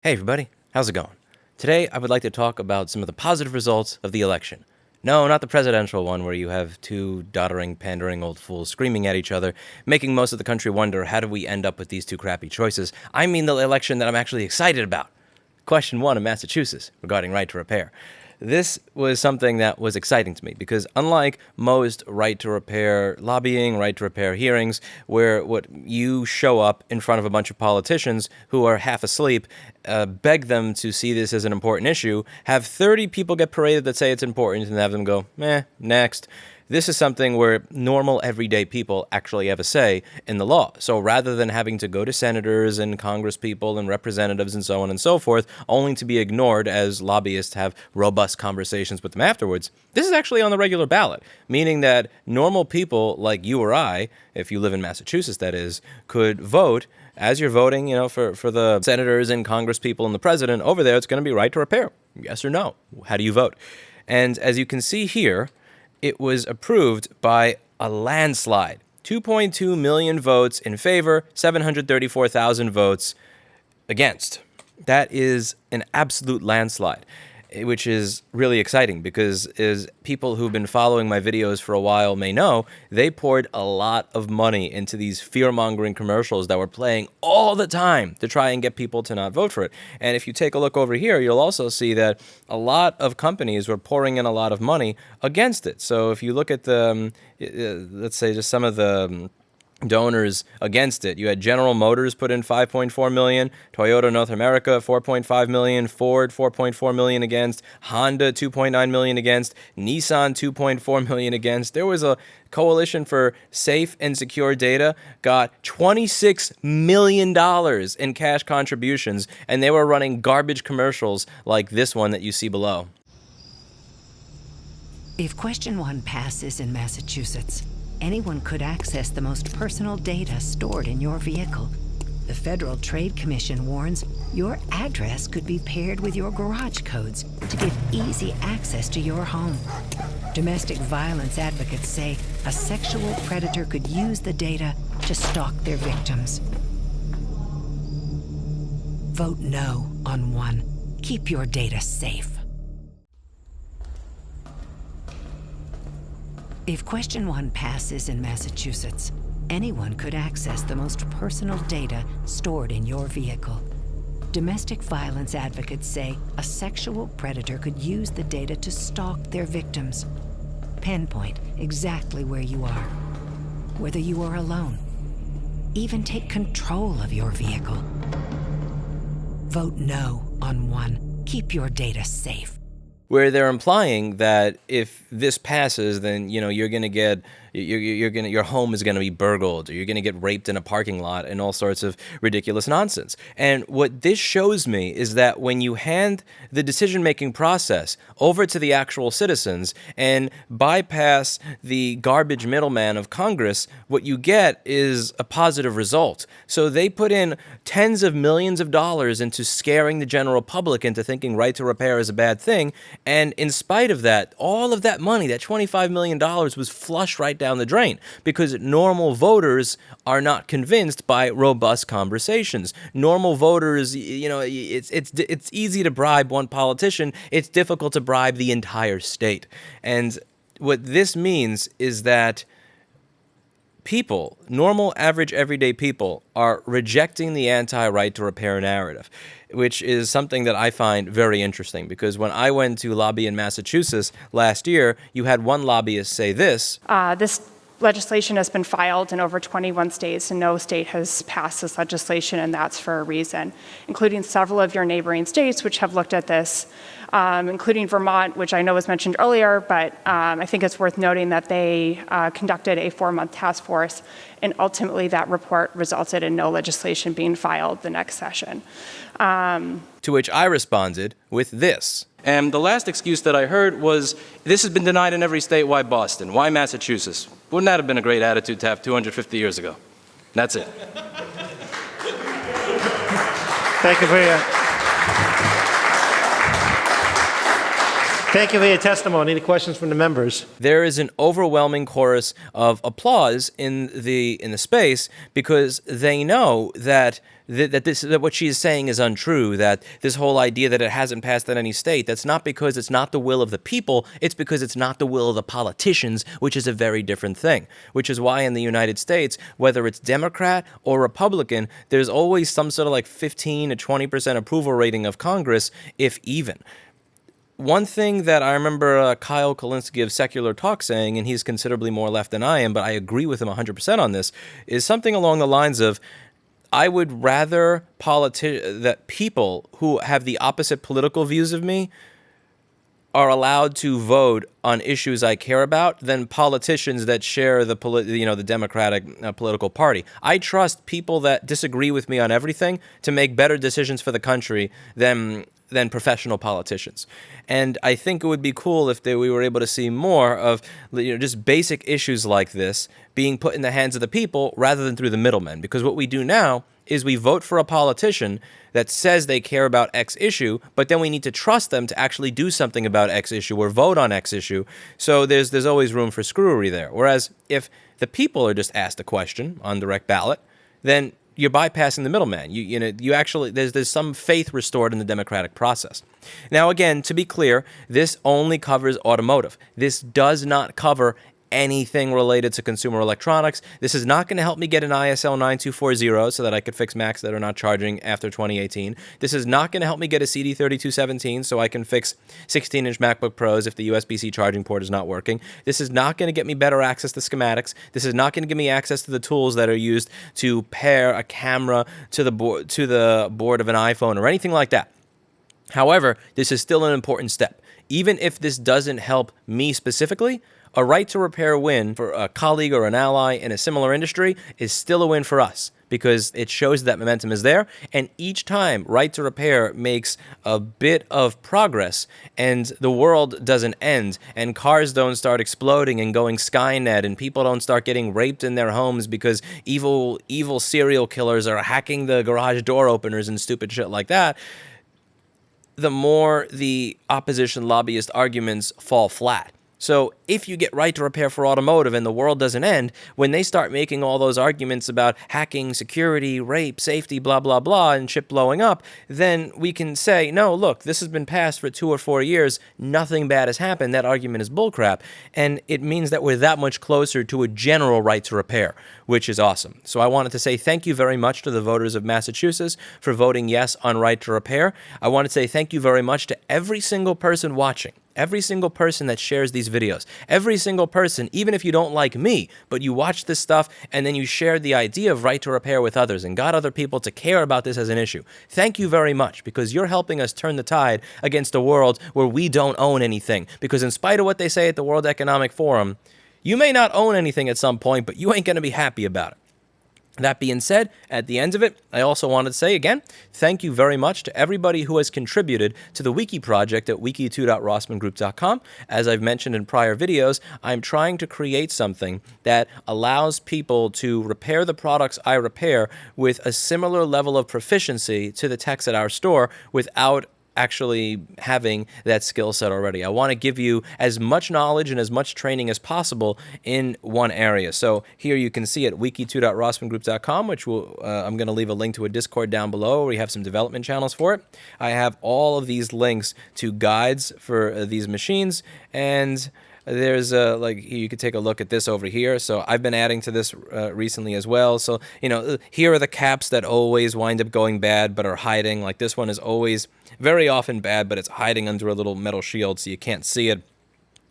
Hey everybody, how's it going? Today I would like to talk about some of the positive results of the election. No, not the presidential one where you have two doddering, pandering old fools screaming at each other, making most of the country wonder how did we end up with these two crappy choices. I mean the election that I'm actually excited about. Question 1 in Massachusetts regarding right to repair. This was something that was exciting to me because unlike most right to repair lobbying, right to repair hearings, where what you show up in front of a bunch of politicians who are half asleep, beg them to see this as an important issue, have 30 people get paraded that say it's important and have them go, next. This is something where normal, everyday people actually have a say in the law. So rather than having to go to senators and congresspeople and representatives and so on and so forth, only to be ignored as lobbyists have robust conversations with them afterwards, this is actually on the regular ballot, meaning that normal people like you or I, if you live in Massachusetts that is, could vote. As you're voting, for the senators and congresspeople and the president, over there it's going to be right to repair. Yes or no? How do you vote? And as you can see here, it was approved by a landslide. 2.2 million votes in favor, 734,000 votes against. That is an absolute landslide, which is really exciting because as people who've been following my videos for a while may know, they poured a lot of money into these fear-mongering commercials that were playing all the time to try and get people to not vote for it. And if you take a look over here, you'll also see that a lot of companies were pouring in a lot of money against it. So if you look at the, let's say just some of the donors against it. You had General Motors put in $5.4 million, Toyota North America $4.5 million, Ford $4.4 million against, Honda $2.9 million against, Nissan $2.4 million against. There was a coalition for safe and secure data, got $26 million in cash contributions, and they were running garbage commercials like this one that you see below. If question 1 passes in Massachusetts, anyone could access the most personal data stored in your vehicle. The Federal Trade Commission warns your address could be paired with your garage codes to give easy access to your home. Domestic violence advocates say a sexual predator could use the data to stalk their victims. Vote no on 1. Keep your data safe. If question 1 passes in Massachusetts, anyone could access the most personal data stored in your vehicle. Domestic violence advocates say a sexual predator could use the data to stalk their victims. Pinpoint exactly where you are, whether you are alone. Even take control of your vehicle. Vote no on 1. Keep your data safe. Where they're implying that if this passes, then you're going to get your home is going to be burgled, or you're going to get raped in a parking lot, and all sorts of ridiculous nonsense. And what this shows me is that when you hand the decision-making process over to the actual citizens and bypass the garbage middleman of Congress, what you get is a positive result. So they put in tens of millions of dollars into scaring the general public into thinking right to repair is a bad thing. And in spite of that, all of that money, that $25 million, was flushed right down the drain because normal voters are not convinced by robust conversations. Normal voters, it's easy to bribe one politician. It's difficult to bribe the entire state. And what this means is that people, normal, average, everyday people, are rejecting the anti-right to repair narrative, which is something that I find very interesting because when I went to lobby in Massachusetts last year, you had one lobbyist say this. This legislation has been filed in over 21 states, and no state has passed this legislation, and that's for a reason, including several of your neighboring states which have looked at this, including Vermont, which I know was mentioned earlier, but I think it's worth noting that they conducted a 4-month task force, and ultimately that report resulted in no legislation being filed the next session. To which I responded with this. And the last excuse that I heard was, this has been denied in every state, why Boston? Why Massachusetts? Wouldn't that have been a great attitude to have 250 years ago? That's it. Thank you for your... Thank you for your testimony. Any questions from the members? There is an overwhelming chorus of applause in the space because they know that that what she is saying is untrue, that this whole idea that it hasn't passed in any state, that's not because it's not the will of the people, it's because it's not the will of the politicians, which is a very different thing. Which is why in the United States, whether it's Democrat or Republican, there's always some sort of like 15 to 20% approval rating of Congress, if even. One thing that I remember Kyle Kulinski of Secular Talk saying, and he's considerably more left than I am, but I agree with him 100% on this, is something along the lines of, I would rather that people who have the opposite political views of me are allowed to vote on issues I care about than politicians that share the Democratic political party. I trust people that disagree with me on everything to make better decisions for the country than professional politicians. And I think it would be cool if we were able to see more of just basic issues like this being put in the hands of the people rather than through the middlemen. Because what we do now is we vote for a politician that says they care about X issue, but then we need to trust them to actually do something about X issue or vote on X issue. So there's always room for screwery there. Whereas if the people are just asked a question on direct ballot, then you're bypassing the middleman. You actually there's some faith restored in the democratic process. Now, again, to be clear, this only covers automotive. This does not cover anything related to consumer electronics. This is not going to help me get an ISL 9240 so that I could fix Macs that are not charging after 2018. This is not going to help me get a CD3217 so I can fix 16-inch MacBook Pros if the USB-C charging port is not working. This is not going to get me better access to schematics. This is not going to give me access to the tools that are used to pair a camera to the board of an iPhone or anything like that. However, this is still an important step. Even if this doesn't help me specifically, a right to repair win for a colleague or an ally in a similar industry is still a win for us because it shows that momentum is there. And each time right to repair makes a bit of progress and the world doesn't end and cars don't start exploding and going Skynet and people don't start getting raped in their homes because evil serial killers are hacking the garage door openers and stupid shit like that, the more the opposition lobbyist arguments fall flat. So if you get right to repair for automotive and the world doesn't end, when they start making all those arguments about hacking, security, rape, safety, blah, blah, blah, and shit blowing up, then we can say, no, look, this has been passed for 2 or 4 years. Nothing bad has happened. That argument is bullcrap. And it means that we're that much closer to a general right to repair, which is awesome. So I wanted to say thank you very much to the voters of Massachusetts for voting yes on right to repair. I want to say thank you very much to every single person watching. Every single person that shares these videos, every single person, even if you don't like me, but you watch this stuff and then you share the idea of right to repair with others and got other people to care about this as an issue. Thank you very much because you're helping us turn the tide against a world where we don't own anything. Because in spite of what they say at the World Economic Forum, you may not own anything at some point, but you ain't going to be happy about it. That being said, at the end of it, I also wanted to say again, thank you very much to everybody who has contributed to the Wiki project at wiki2.rossmanngroup.com. As I've mentioned in prior videos, I'm trying to create something that allows people to repair the products I repair with a similar level of proficiency to the techs at our store without actually having that skill set already. I want to give you as much knowledge and as much training as possible in one area. So here you can see at wiki2.rossmanngroup.com, which I'm going to leave a link to a Discord down below where we have some development channels for it. I have all of these links to guides for these machines, and there's you could take a look at this over here. So I've been adding to this recently as well. So, here are the caps that always wind up going bad but are hiding. Like this one is always very often bad, but it's hiding under a little metal shield so you can't see it.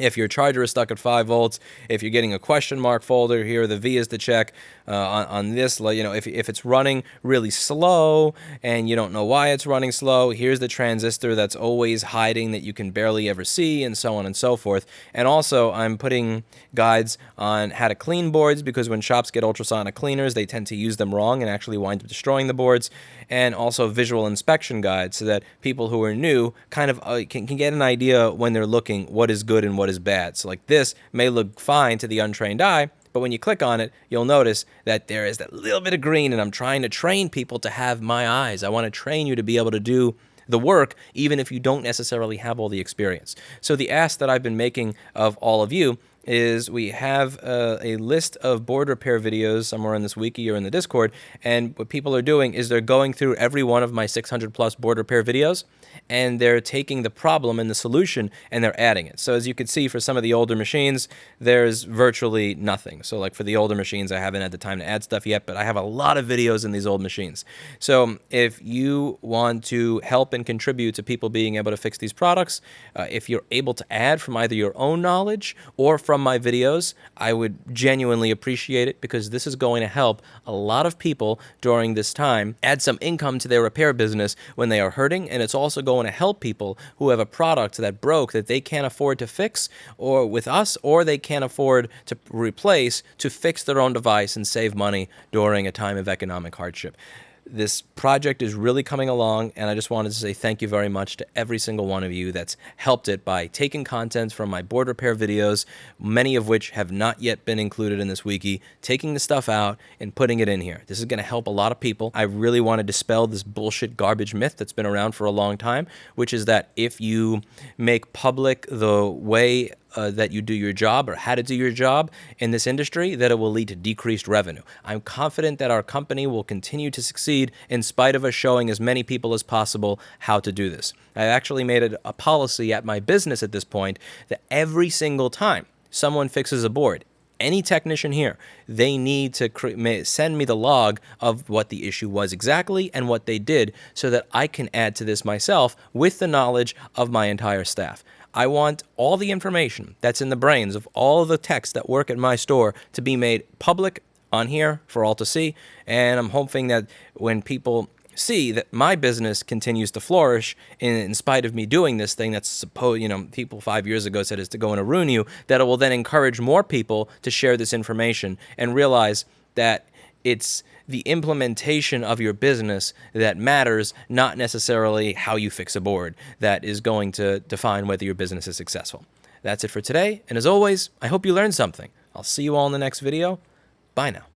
If your charger is stuck at 5 volts, if you're getting a question mark folder, here the V is to check. On this, if it's running really slow and you don't know why it's running slow, here's the transistor that's always hiding that you can barely ever see, and so on and so forth. And also, I'm putting guides on how to clean boards because when shops get ultrasonic cleaners, they tend to use them wrong and actually wind up destroying the boards. And also visual inspection guides so that people who are new kind of can get an idea when they're looking what is good and what is bad. So like this may look fine to the untrained eye, but when you click on it, you'll notice that there is that little bit of green, and I'm trying to train people to have my eyes. I want to train you to be able to do the work, even if you don't necessarily have all the experience. So the ask that I've been making of all of you is we have a list of board repair videos somewhere in this wiki or in the Discord, and what people are doing is they're going through every one of my 600 plus board repair videos, and they're taking the problem and the solution and they're adding it. So as you can see, for some of the older machines, there's virtually nothing. So like for the older machines, I haven't had the time to add stuff yet, but I have a lot of videos in these old machines. So if you want to help and contribute to people being able to fix these products, if you're able to add from either your own knowledge or from my videos, I would genuinely appreciate it, because this is going to help a lot of people during this time add some income to their repair business when they are hurting, and it's also going to help people who have a product that broke that they can't afford to fix or with us, or they can't afford to replace, to fix their own device and save money during a time of economic hardship. This project is really coming along, and I just wanted to say thank you very much to every single one of you that's helped it by taking content from my board repair videos, many of which have not yet been included in this wiki, taking the stuff out and putting it in here. This is going to help a lot of people. I really want to dispel this bullshit garbage myth that's been around for a long time, which is that if you make public the way that you do your job or how to do your job in this industry, that it will lead to decreased revenue. I'm confident that our company will continue to succeed in spite of us showing as many people as possible how to do this. I've actually made it a policy at my business at this point that every single time someone fixes a board, any technician here, they need to send me the log of what the issue was exactly and what they did, so that I can add to this myself with the knowledge of my entire staff. I want all the information that's in the brains of all the techs that work at my store to be made public on here for all to see, and I'm hoping that when people see that my business continues to flourish in spite of me doing this thing that's supposed, people 5 years ago said is to going to ruin you, that it will then encourage more people to share this information and realize that it's the implementation of your business that matters, not necessarily how you fix a board, that is going to define whether your business is successful. That's it for today, and as always, I hope you learned something. I'll see you all in the next video. Bye now.